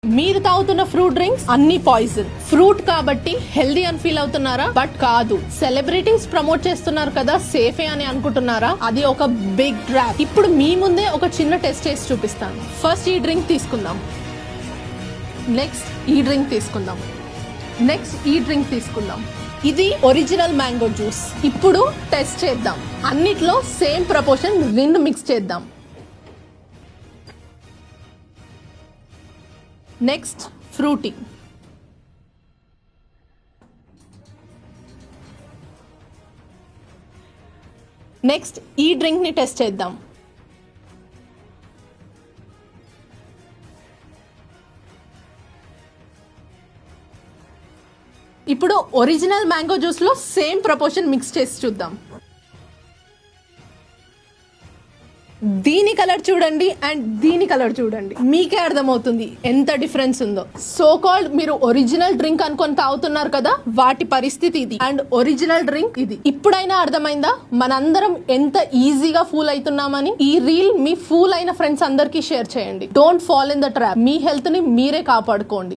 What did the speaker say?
మీరు తాగుతున్న fruit drinks అన్ని పాయిజన్. ఫ్రూట్ కాబట్టి హెల్దీ అని ఫీల్ అవుతున్నారా? బట్ కాదు. సెలబ్రిటీస్ ప్రమోట్ చేస్తున్నారు కదా సేఫే అని అనుకుంటున్నారా? అది ఒక బిగ్ ట్రాప్. ఇప్పుడు మీ ముందే ఒక చిన్న టెస్ట్ చేసి చూపిస్తాను. ఫస్ట్ ఈ డ్రింక్ తీసుకుందాం, నెక్స్ట్ ఈ డ్రింక్ తీసుకుందాం, నెక్స్ట్ ఈ డ్రింక్ తీసుకుందాం. ఇది ఒరిజినల్ మ్యాంగో జ్యూస్. ఇప్పుడు టెస్ట్ చేద్దాం. అన్నిట్లో సేమ్ ప్రపోర్షన్ రెండు మిక్స్ చేద్దాం. నెక్స్ట్ ఫ్రూటీ, నెక్స్ట్ ఈ డ్రింక్ ని టెస్ట్ చేద్దాం. ఇప్పుడు ఒరిజినల్ మ్యాంగో జ్యూస్ లో సేమ్ ప్రపోర్షన్ మిక్స్ చేసి చూద్దాం. దీని కలర్ చూడండి అండ్ దీని కలర్ చూడండి, మీకే అర్థమవుతుంది ఎంత డిఫరెన్స్ ఉందో. సో కాల్డ్ మీరు ఒరిజినల్ డ్రింక్ అనుకొని తాగుతున్నారు కదా, వాటి పరిస్థితి ఇది. అండ్ ఒరిజినల్ డ్రింక్ ఇది. ఇప్పుడైనా అర్థమైందా మనందరం ఎంత ఈజీగా ఫూల్ అవుతున్నామని? ఈ రీల్ మీ ఫూల్ అయిన ఫ్రెండ్స్ అందరికీ షేర్ చేయండి. Don't fall in the trap. Me health ని మీరే కాపాడుకోండి.